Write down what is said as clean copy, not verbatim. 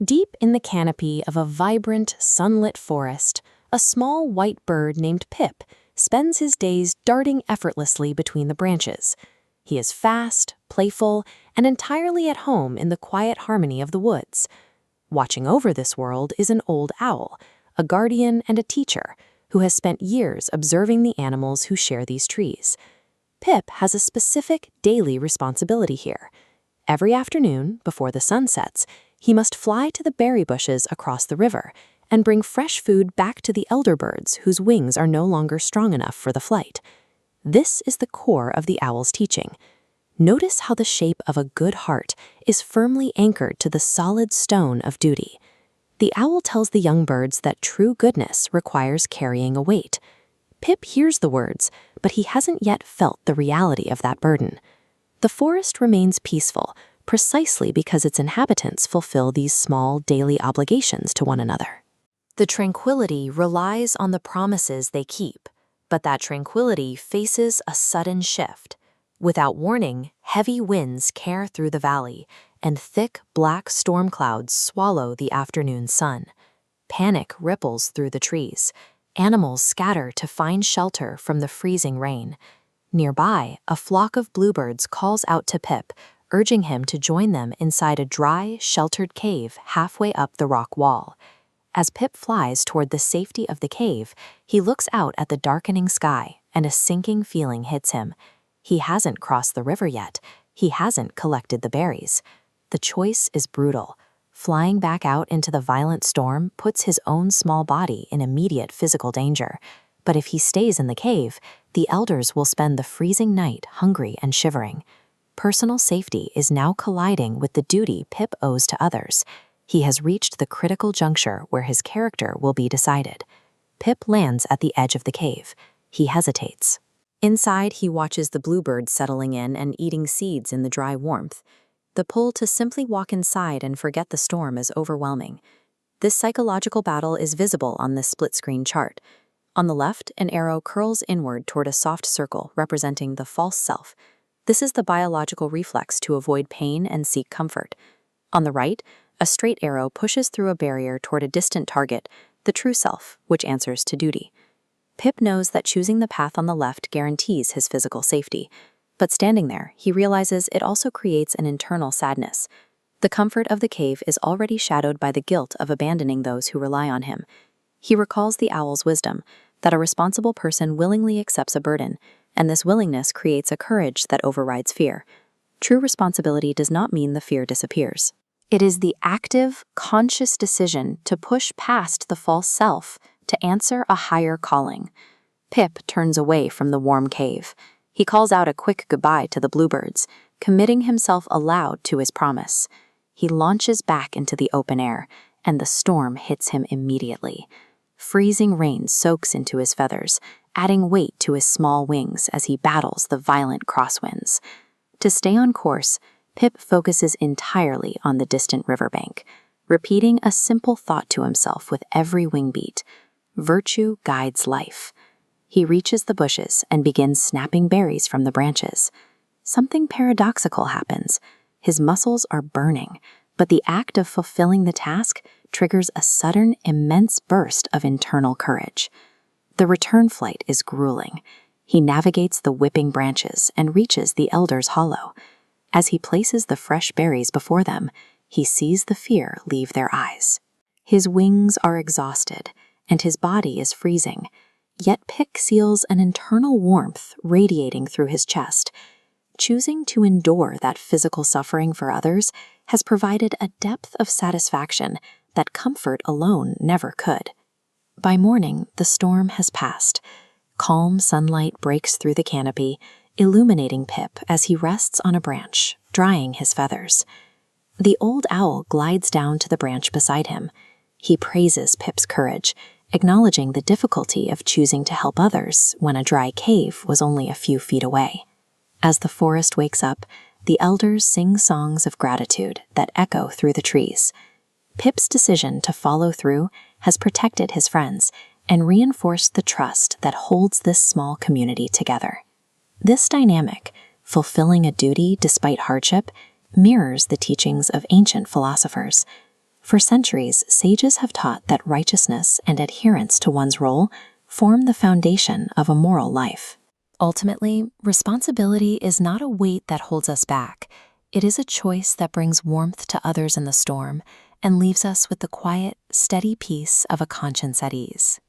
Deep in the canopy of a vibrant, sunlit forest, a small white bird named Pip spends his days darting effortlessly between the branches. He is fast, playful, and entirely at home in the quiet harmony of the woods. Watching over this world is an old owl, a guardian and a teacher, who has spent years observing the animals who share these trees. Pip has a specific daily responsibility here. Every afternoon, before the sun sets, he must fly to the berry bushes across the river and bring fresh food back to the elder birds whose wings are no longer strong enough for the flight. This is the core of the owl's teaching. Notice how the shape of a good heart is firmly anchored to the solid stone of duty. The owl tells the young birds that true goodness requires carrying a weight. Pip hears the words, but he hasn't yet felt the reality of that burden. The forest remains peaceful, precisely because its inhabitants fulfill these small daily obligations to one another. The tranquility relies on the promises they keep, but that tranquility faces a sudden shift. Without warning, heavy winds tear through the valley, and thick black storm clouds swallow the afternoon sun. Panic ripples through the trees. Animals scatter to find shelter from the freezing rain. Nearby, a flock of bluebirds calls out to Pip, urging him to join them inside a dry, sheltered cave halfway up the rock wall. As Pip flies toward the safety of the cave, he looks out at the darkening sky, and a sinking feeling hits him. He hasn't crossed the river yet. He hasn't collected the berries. The choice is brutal. Flying back out into the violent storm puts his own small body in immediate physical danger. But if he stays in the cave, the elders will spend the freezing night hungry and shivering. Personal safety is now colliding with the duty Pip owes to others. He has reached the critical juncture where his character will be decided. Pip lands at the edge of the cave. He hesitates. Inside, he watches the bluebirds settling in and eating seeds in the dry warmth. The pull to simply walk inside and forget the storm is overwhelming. This psychological battle is visible on this split-screen chart. On the left, an arrow curls inward toward a soft circle representing the false self. This is the biological reflex to avoid pain and seek comfort. On the right, a straight arrow pushes through a barrier toward a distant target, the true self, which answers to duty. Pip knows that choosing the path on the left guarantees his physical safety, but standing there, he realizes it also creates an internal sadness. The comfort of the cave is already shadowed by the guilt of abandoning those who rely on him. He recalls the owl's wisdom, that a responsible person willingly accepts a burden, and this willingness creates a courage that overrides fear. True responsibility does not mean the fear disappears. It is the active, conscious decision to push past the false self to answer a higher calling. Pip turns away from the warm cave. He calls out a quick goodbye to the bluebirds, committing himself aloud to his promise. He launches back into the open air, and the storm hits him immediately. Freezing rain soaks into his feathers, adding weight to his small wings as he battles the violent crosswinds. To stay on course, Pip focuses entirely on the distant riverbank, repeating a simple thought to himself with every wing beat. Virtue guides life. He reaches the bushes and begins snapping berries from the branches. Something paradoxical happens. His muscles are burning, but the act of fulfilling the task triggers a sudden, immense burst of internal courage. The return flight is grueling. He navigates the whipping branches and reaches the elder's hollow. As he places the fresh berries before them, he sees the fear leave their eyes. His wings are exhausted, and his body is freezing, yet Pip feels an internal warmth radiating through his chest. Choosing to endure that physical suffering for others has provided a depth of satisfaction that comfort alone never could. By morning, the storm has passed. Calm sunlight breaks through the canopy, illuminating Pip as he rests on a branch, drying his feathers. The old owl glides down to the branch beside him. He praises Pip's courage, acknowledging the difficulty of choosing to help others when a dry cave was only a few feet away. As the forest wakes up, the elders sing songs of gratitude that echo through the trees. Pip's decision to follow through has protected his friends and reinforced the trust that holds this small community together. This dynamic, fulfilling a duty despite hardship, mirrors the teachings of ancient philosophers. For centuries, sages have taught that righteousness and adherence to one's role form the foundation of a moral life. Ultimately, responsibility is not a weight that holds us back. It is a choice that brings warmth to others in the storm and leaves us with the quiet, steady peace of a conscience at ease.